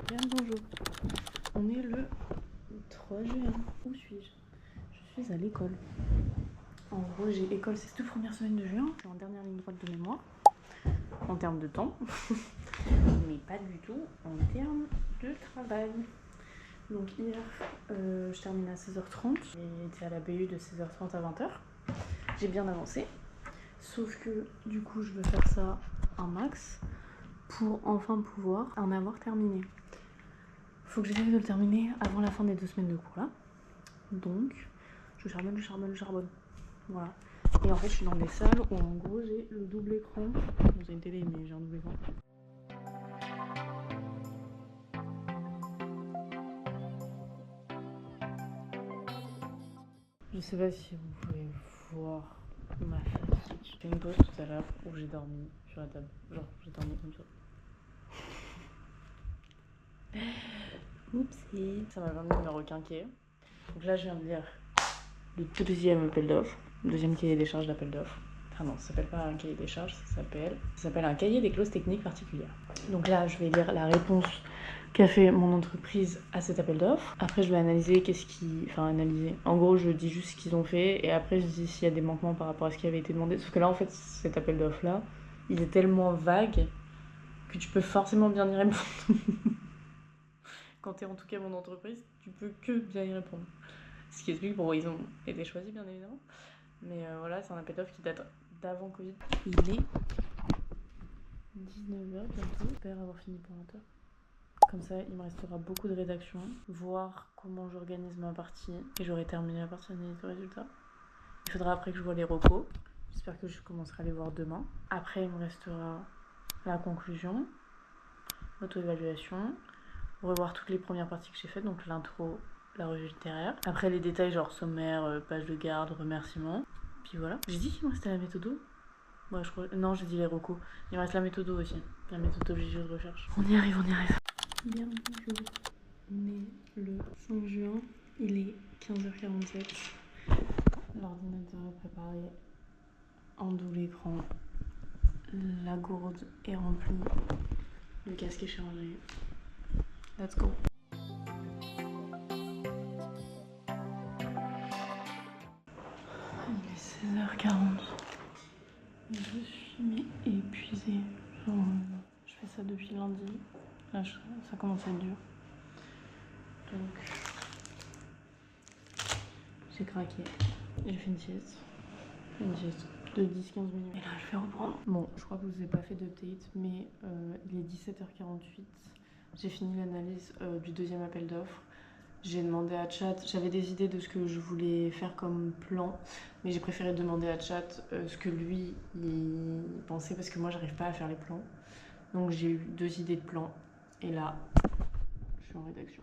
Bien bonjour. On est le 3 juin. Où suis-je? Je suis à l'école. En gros, j'ai école ces 2 premières semaines de juin. Je suis en dernière ligne droite de mémoire. En termes de temps. Mais pas du tout en termes de travail. Donc hier, je termine à 16h30. J'ai été à la BU de 16h30 à 20h. J'ai bien avancé. Sauf que du coup, je veux faire ça un max pour enfin pouvoir en avoir terminé. Faut que j'essaie de le terminer avant la fin des 2 semaines de cours là. Donc, je charbonne. Voilà. Et en fait, je suis dans des salles où en gros j'ai le double écran. Bon, c'est une télé, mais j'ai un double écran. Je sais pas si vous pouvez voir ma fatigue. J'ai fait une pause tout à l'heure où j'ai dormi sur la table. Genre, j'ai dormi comme ça. Oupsie. Ça m'a permis de me requinquer. Donc là, je viens de lire le 2e appel d'offres, le 2e cahier des charges d'appel d'offres. Enfin non, ça s'appelle pas un cahier des charges, ça s'appelle un cahier des clauses techniques particulières. Donc là, je vais lire la réponse qu'a fait mon entreprise à cet appel d'offres. Après, je vais analyser analyser. En gros, je dis juste ce qu'ils ont fait et après, je dis s'il y a des manquements par rapport à ce qui avait été demandé. Sauf que là, en fait, cet appel d'offres-là, il est tellement vague que tu peux forcément bien y répondre. Quand t'es en tout cas mon entreprise, tu peux que bien y répondre. Ce qui explique pourquoi ils ont été choisis, bien évidemment. Mais voilà, c'est un appel d'offres qui date d'avant Covid. Il est 19h bientôt. J'espère avoir fini pour 20h. Comme ça, il me restera beaucoup de rédaction, voir comment j'organise ma partie. Et j'aurai terminé la partie analyse de résultats. Il faudra après que je vois les recos. J'espère que je commencerai à les voir demain. Après, il me restera la conclusion, l'auto-évaluation, revoir toutes les premières parties que j'ai faites, donc l'intro, la revue littéraire. Après, les détails genre sommaire, page de garde, remerciements. Puis voilà. J'ai dit qu'il me restait la méthodo. Ouais, je crois. Non, j'ai dit les recos. Il me reste la méthodo aussi. La méthodologie de recherche. On y arrive. Bien bonjour. On est le 5 juin. Il est 15h47. L'ordinateur est préparé en double écran. La gourde est remplie. Le casque est chargé. Let's go. Il est 16h40. Je suis épuisée. Genre, je fais ça depuis lundi. Là, ça commence à être dur. Donc, j'ai craqué. J'ai fait une sieste. De 10-15 minutes. Et là, je vais reprendre. Bon, je crois que vous n'avez pas fait d'update, mais il est 17h48. J'ai fini l'analyse du 2e appel d'offres. J'ai demandé à Chat, j'avais des idées de ce que je voulais faire comme plan, mais j'ai préféré demander à Chat ce que lui il pensait parce que moi j'arrive pas à faire les plans. Donc j'ai eu 2 idées de plans et là je suis en rédaction.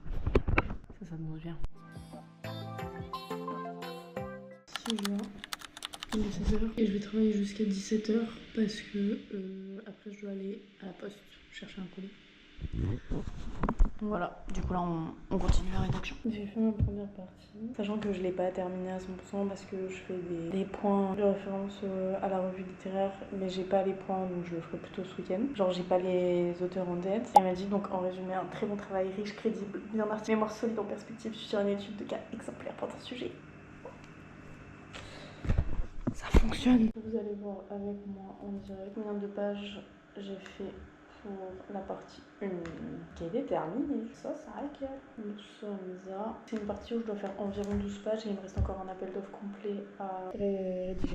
Ça me bien. 6 juin, il est 16h et je vais travailler jusqu'à 17h parce que après je dois aller à la poste chercher un colis. Voilà, du coup là on continue la rédaction. J'ai fait ma première partie, sachant que je l'ai pas terminée à 100% parce que je fais des points de référence à la revue littéraire, mais j'ai pas les points donc je le ferai plutôt ce week-end. Genre j'ai pas les auteurs en tête. Elle m'a dit donc en résumé un très bon travail, riche, crédible, bien articulé, mémoire solide en perspective sur une étude de cas exemplaire pour ton sujet. Ça fonctionne. Vous allez voir avec moi en direct combien de pages j'ai fait pour la partie 1 qui est déterminée. Ça requiert. Nous sommes à... C'est une partie où je dois faire environ 12 pages et il me reste encore un appel d'offres complet à rédiger.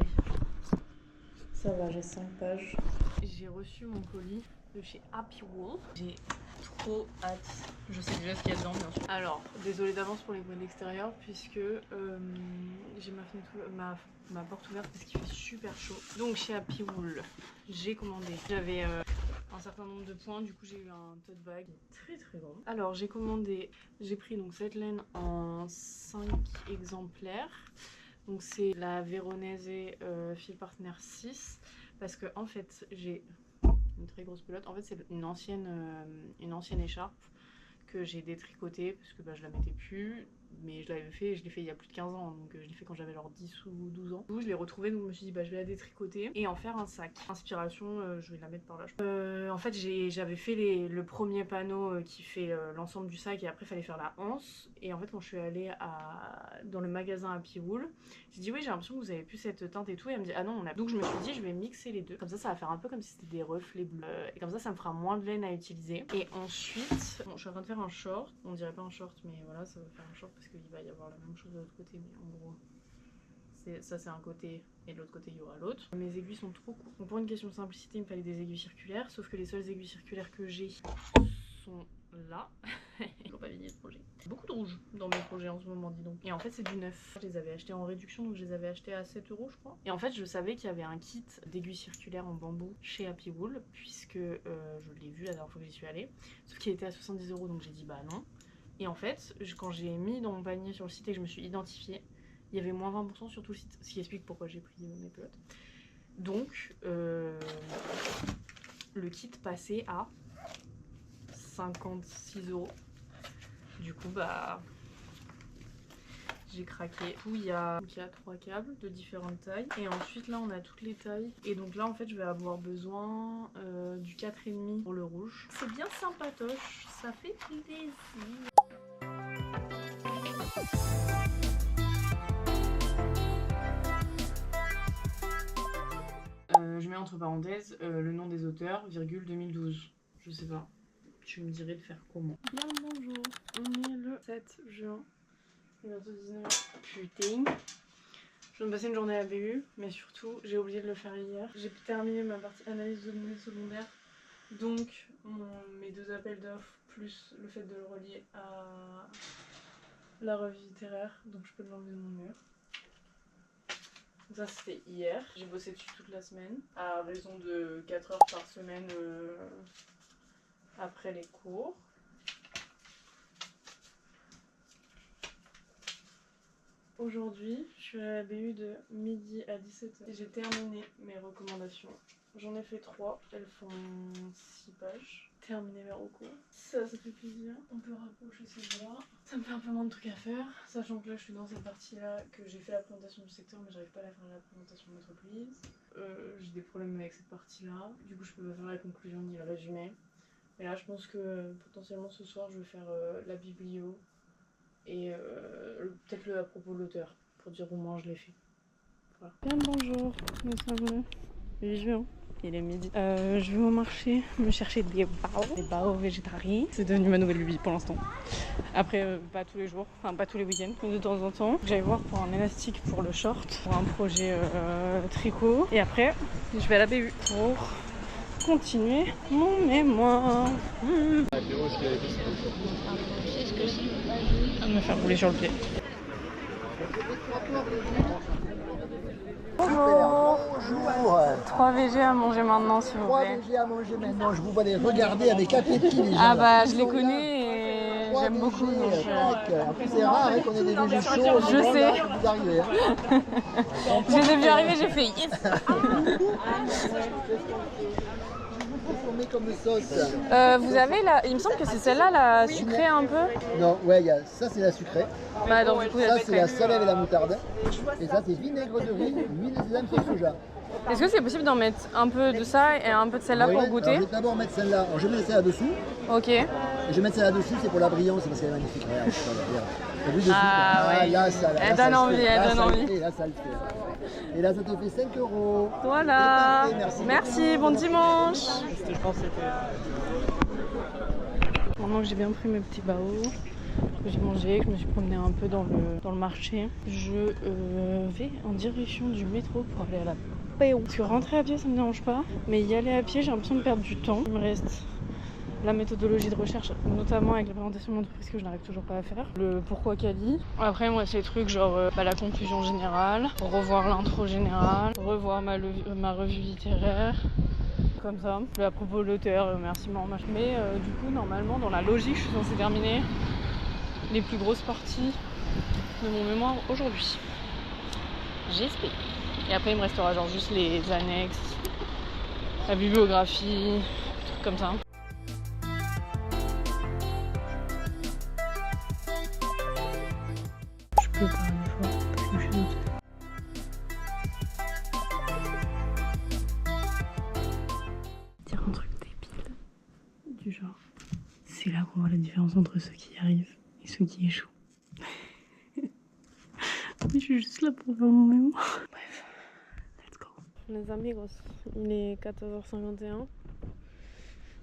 Ça va, j'ai 5 pages. J'ai reçu mon colis de chez Happy Wool. J'ai trop hâte. Je sais déjà ce qu'il y a dedans, bien sûr. Alors, désolée d'avance pour les bruits d'extérieur, puisque j'ai ma porte ouverte parce qu'il fait super chaud. Donc, chez Happy Wool, j'ai commandé. J'avais un certain nombre de points, du coup, j'ai eu un tote bag très grand. Alors, j'ai pris donc cette laine en 5 exemplaires. Donc, c'est la Veronese Fil Partner 6. Parce que, en fait, j'ai une très grosse pelote. En fait, c'est une ancienne écharpe que j'ai détricotée parce que je la mettais plus. mais je l'avais fait, je l'ai fait il y a plus de 15 ans, donc je l'ai fait quand j'avais genre 10 ou 12 ans. Du coup je l'ai retrouvé, donc je me suis dit bah je vais la détricoter et en faire un sac. Inspiration, je vais la mettre par là. En fait j'avais fait le premier panneau qui fait l'ensemble du sac et après il fallait faire la anse. Et en fait quand je suis allée dans le magasin Happy Wool, j'ai dit oui j'ai l'impression que vous avez plus cette teinte et tout, et elle me dit ah non on a. Donc je me suis dit je vais mixer les deux, comme ça va faire un peu comme si c'était des reflets bleus et comme ça me fera moins de laine à utiliser. Et ensuite bon, je suis en train de faire un short, on dirait pas un short mais voilà ça va faire un short parce qu'il va y avoir la même chose de l'autre côté, mais en gros ça c'est un côté et de l'autre côté il y aura l'autre. Mes aiguilles sont trop courtes, donc pour une question de simplicité il me fallait des aiguilles circulaires, sauf que les seules aiguilles circulaires que j'ai sont là. Je n'ai pas fini ce projet. Beaucoup de rouge dans mes projets en ce moment, dis donc. Et en fait c'est du neuf. Je les avais achetés en réduction, donc je les avais achetés à 7 € je crois. Et en fait je savais qu'il y avait un kit d'aiguilles circulaires en bambou chez Happy Wool, puisque je l'ai vu la dernière fois que j'y suis allée, sauf qu'il était à 70 €, donc j'ai dit bah non. Et en fait, quand j'ai mis dans mon panier sur le site et que je me suis identifiée, il y avait moins 20% sur tout le site, ce qui explique pourquoi j'ai pris mes pelotes. Donc, le kit passait à 56 €. Du coup, bah, j'ai craqué. Du coup, il y a 3 câbles de différentes tailles. Et ensuite, là, on a toutes les tailles. Et donc là, en fait, je vais avoir besoin du 4,5 pour le rouge. C'est bien sympatoche, ça fait plaisir. Je mets entre parenthèses le nom des auteurs, virgule 2012. Je sais pas. Tu me dirais de faire comment. Bien bonjour. On est le 7 juin. Il est bientôt 19h. Putain. Je viens de passer une journée à BU, mais surtout j'ai oublié de le faire hier. J'ai terminé ma partie analyse de données secondaires. Donc mes 2 appels d'offres plus le fait de le relier à la revue littéraire. Donc je peux l'enlever de mon mur. Ça c'était hier, j'ai bossé dessus toute la semaine, à raison de 4 heures par semaine après les cours. Aujourd'hui, je suis à la BU de midi à 17h et j'ai terminé mes recommandations. J'en ai fait 3, elles font 6 pages. Terminé mes recours. Ça fait plaisir. On peut rapprocher ces bras. Ça me fait un peu moins de trucs à faire, sachant que là je suis dans cette partie-là, que j'ai fait la présentation du secteur mais j'arrive pas à la faire la présentation de l'entreprise. J'ai des problèmes avec cette partie-là. Du coup je peux pas faire la conclusion ni le résumé. Mais là je pense que potentiellement ce soir je vais faire la biblio et peut-être le à propos de l'auteur, pour dire au moins je l'ai fait. Voilà. Bien bonjour, nous sommes le 8 juin. Il est midi. Je vais au marché me chercher des bao végétariens. C'est devenu ma nouvelle lubie pour l'instant. Après, pas tous les jours, enfin pas tous les week-ends, mais de temps en temps. J'allais voir pour un élastique pour le short, pour un projet tricot. Et après, je vais à la BU pour continuer mon mémoire. À me faire rouler sur le pied. Bonjour. Bonjour. 3 VG à manger maintenant s'il vous 3 plaît. VG à manger maintenant, je vous vois les regarder avec appétit les gens. Ah bah je Ils les sont là. connais et 3 j'aime beaucoup. VG, Donc, tac. En plus c'est rare qu'on ait des VG chauds. Je sais. Vous arrivez. je les ai vus arriver, j'ai fait yes. Transformé comme sauce. Vous avez là, il me semble que c'est celle-là la sucrée un peu. Non, ouais, ça c'est la sucrée. Bah donc du coup Ça c'est la salade et la moutarde. Et ça c'est vinaigre de riz, huile de sésame sauce soja. Est-ce que c'est possible d'en mettre un peu de ça et un peu de celle-là pour Alors, goûter? je vais d'abord mettre celle-là. Alors, je mets celle-là dessous. Ok. Et je vais mettre celle-là dessus, c'est pour la brillance, parce qu'elle est magnifique. Regarde, t'as vu dessus? Ouais. Là, ça, Elle là, donne ça le envie, fait. elle Là, donne ça le envie. fait, là, ça le fait. Et là, ça te fait 5 €. Voilà. C'est parfait, Merci, bon dimanche. Je pense que c'était. Maintenant que j'ai bien pris mes petits baos, que j'ai mangé, que je me suis promenée un peu dans le marché, je vais en direction du métro pour aller à la PO. Parce que rentrer à pied ça me dérange pas, mais y aller à pied j'ai l'impression de perdre du temps. Il me reste la méthodologie de recherche, notamment avec la présentation de l'entreprise que je n'arrive toujours pas à faire. Le pourquoi Cali. Après moi c'est des trucs genre la conclusion générale, revoir l'intro générale, revoir ma revue littéraire. Comme ça, le à propos de l'auteur, remerciement, machin. Mais du coup, normalement, dans la logique, je suis censée terminer les plus grosses parties de mon mémoire aujourd'hui. J'espère. Et après, il me restera genre juste les annexes, la bibliographie, trucs comme ça. genre, c'est là qu'on voit la différence entre ceux qui y arrivent et ceux qui échouent. Je suis juste là pour faire mon mémoire. Bref, let's go. Les amigos, il est 14h51.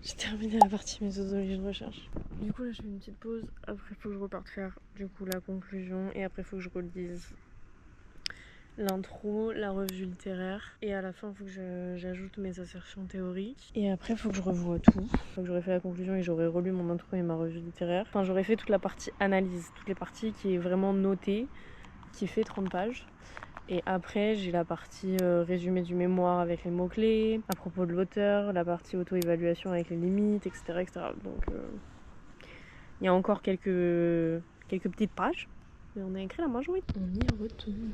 J'ai terminé la partie méthodologie de recherche. Du coup là je fais une petite pause, après il faut que je reparte faire du coup la conclusion et après il faut que je relise l'intro, la revue littéraire et à la fin il faut que j'ajoute mes assertions théoriques et après il faut que je revoie tout. Une fois que j'aurai fait la conclusion et j'aurai relu mon intro et ma revue littéraire, enfin j'aurai fait toute la partie analyse, toutes les parties qui est vraiment notée, qui fait 30 pages. Et après, j'ai la partie résumé du mémoire avec les mots-clés, à propos de l'auteur, la partie auto-évaluation avec les limites, etc. etc. Donc, il y a encore quelques petites pages, mais on a écrit la majorité. On y retourne.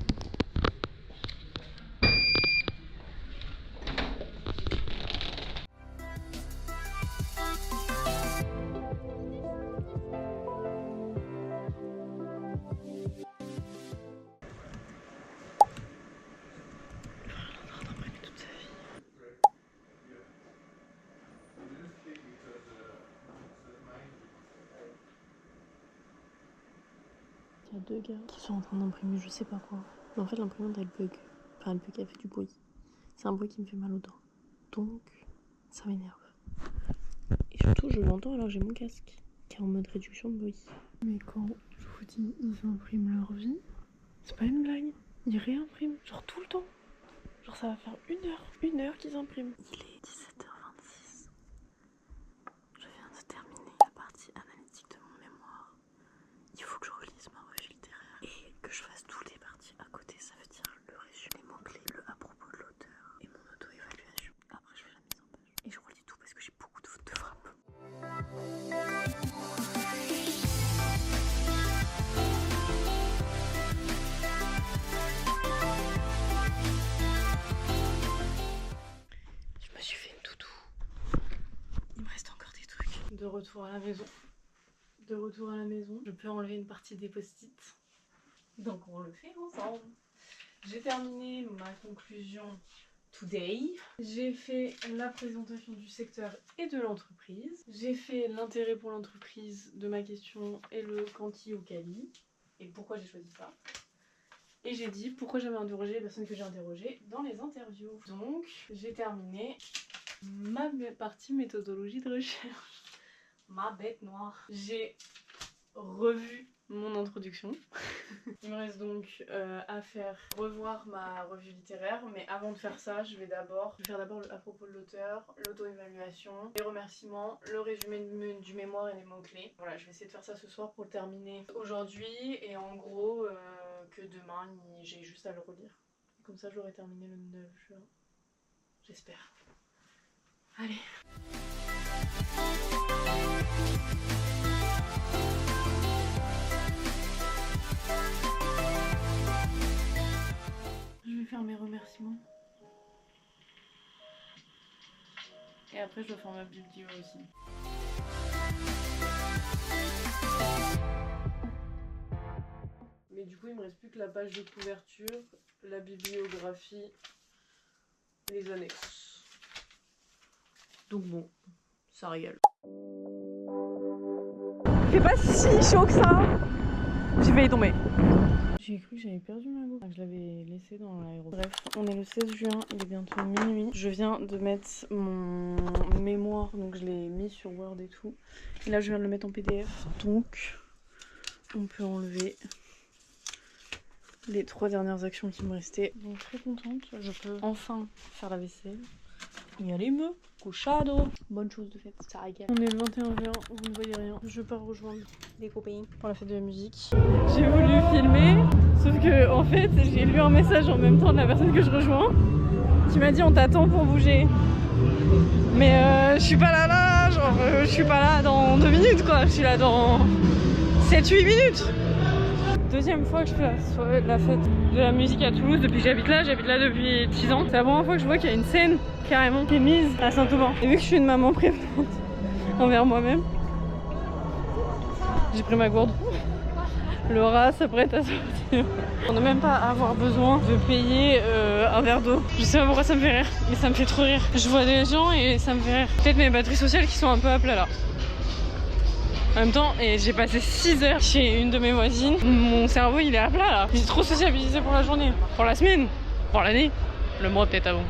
Il y a deux gars qui sont en train d'imprimer, je sais pas quoi. Mais en fait, l'imprimante elle bug. Enfin, elle bug, elle fait du bruit. C'est un bruit qui me fait mal aux dents. Donc, ça m'énerve. Et surtout, je l'entends alors que j'ai mon casque qui est en mode réduction de bruit. Mais quand je vous dis, ils impriment leur vie, c'est pas une blague. Ils réimpriment, genre tout le temps. Genre, ça va faire une heure qu'ils impriment. Il est 17h26. Je viens de terminer la partie analytique de mon mémoire. Il faut que je relise ma revue littéraire et que je fasse toutes les parties à côté. Ça veut dire le résumé, les mots-clés, le à propos de l'auteur et mon auto-évaluation. Après, je fais la mise en page. Et je relis tout parce que j'ai beaucoup de fautes de frappe. Je me suis fait une toutou. Il me reste encore des trucs. De retour à la maison. Je peux enlever une partie des post-it. Donc on le fait ensemble. J'ai terminé ma conclusion today. J'ai fait la présentation du secteur et de l'entreprise. J'ai fait l'intérêt pour l'entreprise de ma question et le quanti ou quali. Et pourquoi j'ai choisi ça. Et j'ai dit pourquoi j'avais interrogé les personnes que j'ai interrogées dans les interviews. Donc j'ai terminé ma partie méthodologie de recherche. Ma bête noire. J'ai revu mon introduction. Il me reste donc à revoir ma revue littéraire, mais avant de faire ça, je vais faire d'abord à propos de l'auteur, l'auto-évaluation, les remerciements, le résumé du mémoire et les mots-clés. Voilà, je vais essayer de faire ça ce soir pour le terminer aujourd'hui et en gros que demain j'ai juste à le relire. Comme ça j'aurai terminé le 9 juin. J'espère. Allez. Je vais faire mes remerciements. Et après je dois faire ma biblio aussi. Mais du coup il me reste plus que la page de couverture, la bibliographie et les annexes. Donc bon, ça régale. Il fait pas si chaud que ça. J'ai failli tomber. J'ai cru que j'avais perdu ma GoPro. Je l'avais laissé dans l'aéroport. Bref, on est le 16 juin, il est bientôt minuit. Je viens de mettre mon mémoire, donc je l'ai mis sur Word et tout. Et là je viens de le mettre en PDF. Donc on peut enlever les 3 dernières actions qui me restaient. Donc très contente, je peux enfin faire la vaisselle. Y aller me couchado. Bonne chose de fait, ça régale. On est le 21 juin, vous ne voyez rien. Je pars rejoindre des copains pour la fête de la musique. J'ai voulu filmer, sauf que en fait j'ai lu un message en même temps de la personne que je rejoins qui m'a dit on t'attend pour bouger. Mais je suis pas là, genre je suis pas là dans 2 minutes quoi, je suis là dans 7-8 minutes. Deuxième fois que je fais la fête de la musique à Toulouse depuis que j'habite là depuis 6 ans. C'est la première fois que je vois qu'il y a une scène carrément qui est mise à Saint-Auban. Et vu que je suis une maman prévenante envers moi-même, j'ai pris ma gourde. Laura s'apprête à sortir. On n'a même pas à avoir besoin de payer un verre d'eau. Je sais pas pourquoi ça me fait rire, mais ça me fait trop rire. Je vois des gens et ça me fait rire. Peut-être mes batteries sociales qui sont un peu à plat là. En même temps, et j'ai passé 6 heures chez une de mes voisines. Mon cerveau, il est à plat là. J'ai trop sociabilisé pour la journée, pour la semaine, pour l'année, le mois peut-être avant.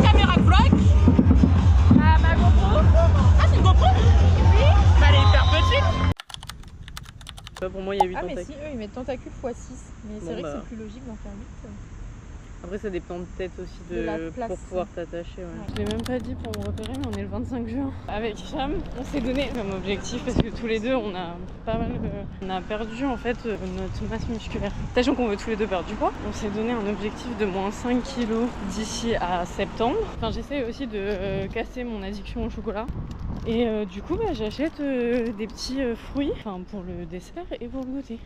Caméra vlog. Ma GoPro. Ah, c'est une GoPro? Oui. Bah, elle est hyper petite. Pour moi, il y a 8 Ah, mais tentacules. si, eux, ils mettent tentacule x 6. Mais c'est Bon, vrai bah. que c'est plus logique d'en faire 8. Après, ça dépend peut-être aussi De la place. pour pouvoir t'attacher. Ouais. Je l'ai même pas dit pour me repérer, mais on est le 25 juin. Avec Cham, on s'est donné comme objectif parce que tous les deux, on a pas mal. On a perdu en fait notre masse musculaire. Sachant qu'on veut tous les deux perdre du poids, on s'est donné un objectif de moins 5 kilos d'ici à septembre. Enfin, j'essaie aussi de casser mon addiction au chocolat. Et du coup, bah, j'achète des petits fruits pour le dessert et pour le goûter.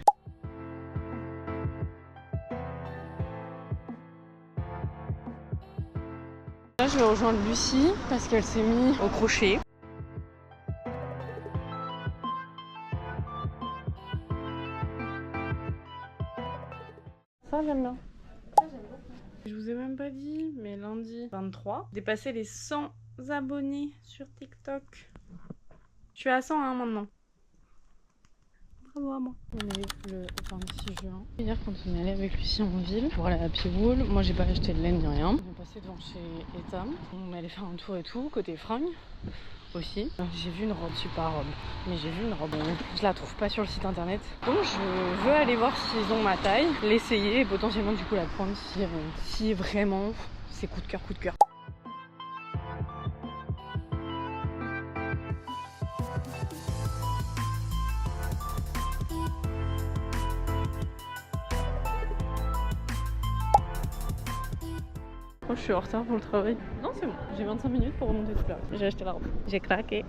Là, je vais rejoindre Lucie parce qu'elle s'est mise au crochet. Ça, j'aime bien. Je vous ai même pas dit, mais lundi 23, dépasser les 100 abonnés sur TikTok. Je suis à 101 maintenant. Bravo à moi. On est le 26 juin. Hier, quand on est allé avec Lucie en ville pour aller à Piroul, moi j'ai pas acheté de laine ni rien. On est passé devant chez Etam. On est allé faire un tour et tout, côté fringues aussi. J'ai vu une robe, super robe. Mais j'ai vu une robe, je la trouve pas sur le site internet. Donc je veux aller voir s'ils ont ma taille, l'essayer et potentiellement du coup la prendre si vraiment c'est coup de cœur, coup de cœur. Moi je suis en retard pour le travail. Non c'est bon, j'ai 25 minutes pour remonter tout là. J'ai acheté la robe. J'ai craqué.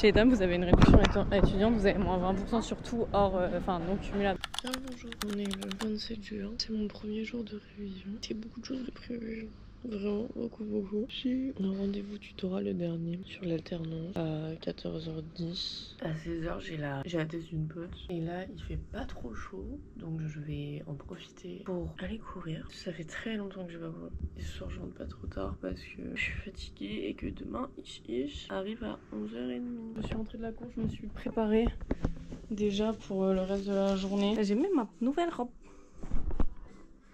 Chez Etam vous avez une réduction étudiante, vous avez moins 20% sur tout hors, non cumulable. Bien bonjour, on est le 27 juin, c'est mon premier jour de révision. C'est beaucoup de choses de prévu. Vraiment beaucoup. J'ai un rendez-vous tutorat le dernier sur l'alternance à 14h10. À 16h j'ai la thèse d'une pote. Et là il fait pas trop chaud, donc je vais en profiter pour aller courir. Ça fait très longtemps que je vais pas courir. Et ce soir je rentre pas trop tard parce que je suis fatiguée et que demain ish arrive à 11h30. Je suis rentrée de la cour, je me suis préparée déjà pour le reste de la journée. J'ai même ma nouvelle robe.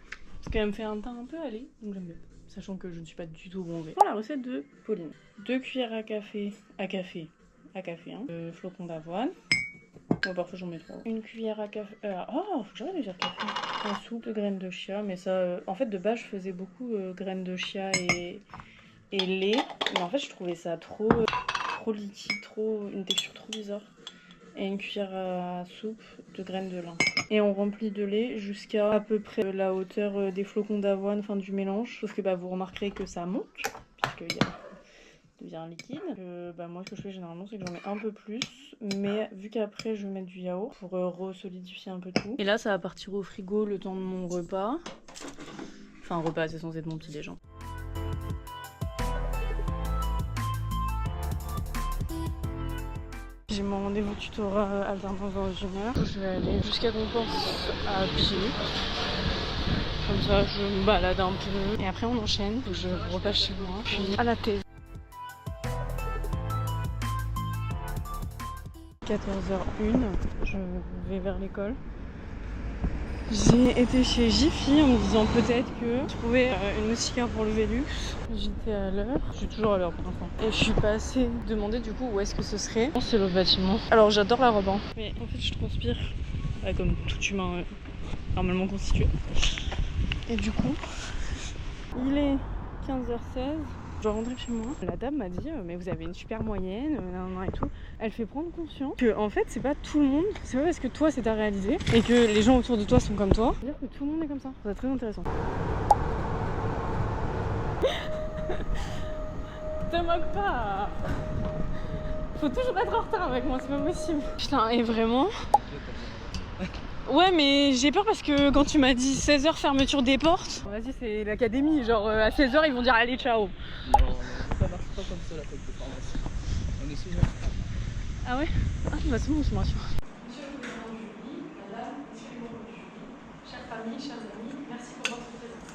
Parce qu'elle me fait un teint un peu allé, donc j'aime bien. Sachant que je ne suis pas du tout bronzée. Pour la recette de Pauline. 2 cuillères à café, hein. Flocons d'avoine. Bon, parfois j'en mets 3. Une cuillère à café. Faut que j'arrête de dire café. Un soupe de graines de chia, mais ça. En fait, de base, je faisais beaucoup graines de chia et lait. Mais en fait, je trouvais ça trop liquide, une texture trop bizarre. Et une cuillère à soupe de graines de lin. Et on remplit de lait jusqu'à peu près la hauteur des flocons d'avoine, du mélange. Sauf que vous remarquerez que ça monte, puisqu'il devient liquide. Moi ce que je fais généralement c'est que j'en mets un peu plus. Mais vu qu'après je vais mettre du yaourt pour re-solidifier un peu tout. Et là ça va partir au frigo le temps de mon repas. Enfin repas c'est censé être mon petit déjeuner. J'ai mon rendez-vous tutorat alternance dans 1 heure. Je vais aller jusqu'à Compense à pied. Comme ça, je me balade un peu. Et après, on enchaîne. Je repasse chez moi. Puis à la thèse. 14h01. Je vais vers l'école. J'ai été chez Jiffy en me disant peut-être que je trouvais une moustiquaire pour le Velux. J'étais à l'heure, je suis toujours à l'heure pour l'instant. Et je suis passée demander du coup où est-ce que ce serait. C'est le bâtiment. Alors j'adore la robe, hein. Mais en fait je transpire comme tout humain normalement constitué. Et du coup, il est 15h16. Je dois rentrer chez moi. La dame m'a dit mais vous avez une super moyenne, et tout. Elle fait prendre conscience que en fait c'est pas tout le monde, c'est pas parce que toi c'est ta réalité et que les gens autour de toi sont comme toi. C'est-à-dire que tout le monde est comme ça. C'est très intéressant. Te moque pas. Faut toujours être en retard avec moi, c'est pas possible. Putain, et vraiment. Ouais, mais j'ai peur parce que quand tu m'as dit 16h fermeture des portes, vas-y, c'est l'académie, genre à 16h ils vont dire allez, ciao. Non, ça marche pas comme ça la fête de formation. On est sous. Ah ouais? Ah bah c'est bon, je me rassure. Monsieur le président Julie, madame, monsieur le président Julie, chère famille, chers amis, merci pour votre présence.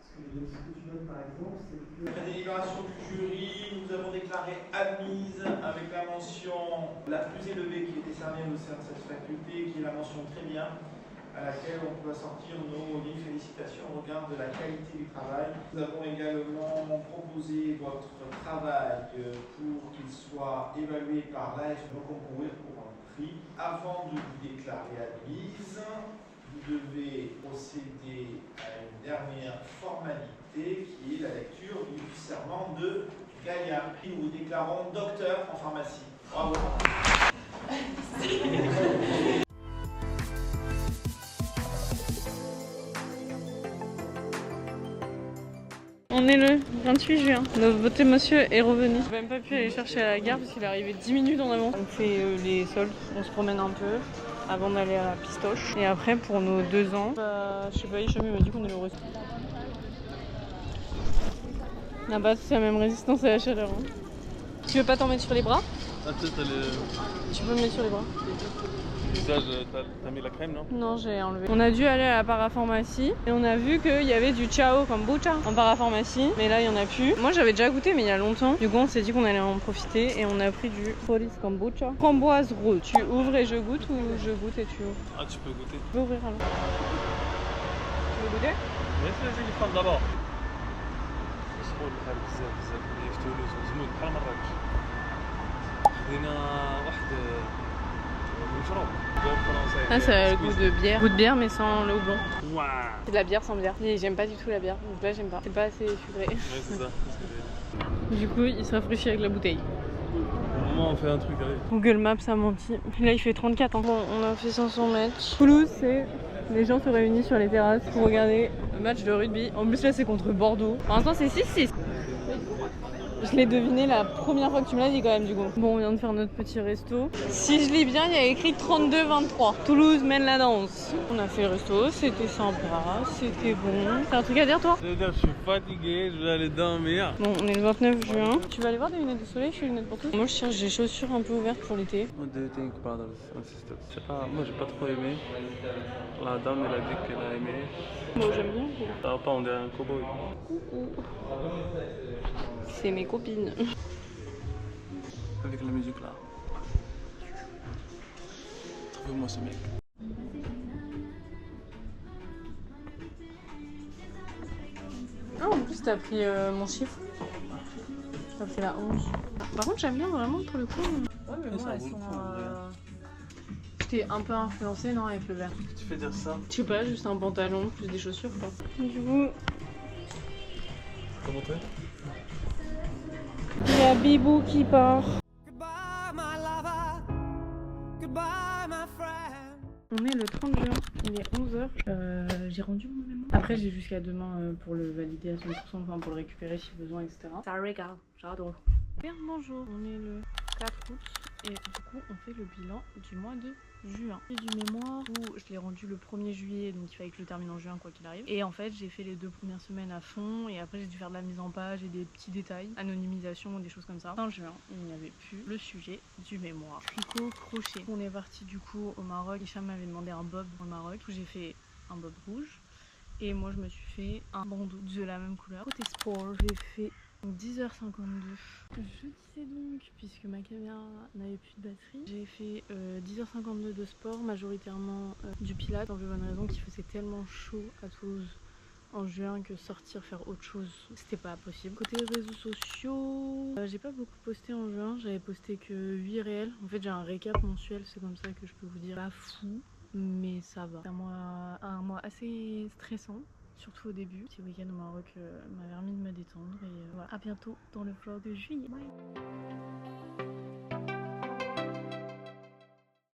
Ce que tu donnes par La délibération du jury, nous avons déclaré admise avec la mention la plus élevée qui est décernée au sein de cette faculté, qui est la mention très bien, à laquelle on peut assortir nos félicitations au regard de la qualité du travail. Nous avons également proposé votre travail pour qu'il soit évalué par l'AF pour concourir pour un prix. Avant de vous déclarer admise, vous devez procéder à une dernière formalité qui est la lecture du serment de Gaïa. Nous vous déclarons docteur en pharmacie. Bravo. On est le 28 juin. Notre beauté monsieur est revenu. J'ai même pas pu aller chercher à la gare parce qu'il est arrivé 10 minutes en avant. On fait les soldes, on se promène un peu avant d'aller à la pistoche. Et après pour nos 2 ans, je sais pas, Hicham m'a dit qu'on est le resto. Là-bas c'est la même résistance à la chaleur. Hein. Tu veux pas t'en mettre sur les bras? Ah, Tu peux me mettre sur les bras. visage, t'as mis la crème, non? Non, j'ai enlevé. On a dû aller à la parapharmacie et on a vu qu'il y avait du Ciao Kombucha en parapharmacie, mais là il y en a plus. Moi j'avais déjà goûté mais il y a longtemps. Du coup on s'est dit qu'on allait en profiter et on a pris du Police Kombucha. Framboise rose. Tu ouvres et je goûte ou je goûte et tu ouvres? Ah, tu peux goûter. Tu peux ouvrir alors. Tu veux goûter? Mais c'est les femmes d'abord. سخون الحال بزاف بزاف اللي في تونس وزمود بحال مراكش. خدينا واحد المشروب جاب فرنسي. Ah ça a le goût de bière. Goût de bière mais sans le houblon. Ouah. C'est de la bière sans bière. Et j'aime pas du tout la bière. Donc là j'aime pas. C'est pas assez sucré. Ouais, c'est ça. Du coup il se rafraîchit avec la bouteille. Au moment on fait un truc, allez. Google Maps a menti. Là il fait 34 ans. Bon on a fait 500 mètres. Toulouse c'est... Les gens se réunissent sur les terrasses pour regarder le match de rugby. En plus là c'est contre Bordeaux. Pour l'instant c'est 6-6. Je l'ai deviné la première fois que tu me l'as dit quand même du coup. Bon on vient de faire notre petit resto. Si je lis bien il y a écrit 32-23. Toulouse mène la danse. On a fait le resto, c'était sympa, c'était bon. T'as un truc à dire toi? C'est-à-dire je suis fatigué, je vais aller dormir. Bon on est le 29 juin. Tu vas aller voir des lunettes de soleil? Je suis lunettes pour tous. Moi je cherche des chaussures un peu ouvertes pour l'été. What do you think, brothers and sisters? Je sais pas, moi j'ai pas trop aimé. La dame elle a dit qu'elle a aimé. Moi j'aime bien. Ça va pas, on dirait un cowboy. C'est mes copines. Avec la musique là. Trouvez-moi ce mec. Ah en plus t'as pris mon chiffre. T'as pris la 11. Par contre j'aime bien vraiment pour le coup. Ouais mais Ça moi elles vaut le sont... coup, en vrai. J'étais un peu influencée non avec le vert. Tu fais dire ça? Je sais pas, juste un pantalon plus des chaussures quoi. Du coup... Comment t'es? Il y a Bibou qui part. On est le 30 juin, il est 11h. J'ai rendu mon mémoire. Après j'ai jusqu'à demain pour le valider à 100%, enfin pour le récupérer si besoin, etc. Ça régale, j'adore. Bien bonjour, on est le 4 août et du coup on fait le bilan du mois de juin. J'ai du mémoire où je l'ai rendu le 1er juillet, donc il fallait que je le termine en juin quoi qu'il arrive. Et en fait j'ai fait les 2 premières semaines à fond et après j'ai dû faire de la mise en page et des petits détails, anonymisation, des choses comme ça. Fin juin, il n'y avait plus le sujet du mémoire. Tricot, crochet. On est parti du coup au Maroc. Hicham m'avait demandé un bob au Maroc. J'ai fait un bob rouge et moi je me suis fait un bandeau de la même couleur. Côté sport, j'ai fait 10h52. Je disais donc, puisque ma caméra n'avait plus de batterie, j'ai fait 10h52 de sport, majoritairement du pilates, pour la bonne raison qu'il faisait tellement chaud à Toulouse en juin que sortir faire autre chose c'était pas possible. Côté réseaux sociaux, j'ai pas beaucoup posté en juin, j'avais posté que 8 réels. En fait j'ai un récap mensuel, c'est comme ça que je peux vous dire. Pas fou, mais ça va. C'est un mois assez stressant. Surtout au début. Petit week-end au Maroc m'a permis de me détendre et voilà. À bientôt dans le vlog de juillet. Bye.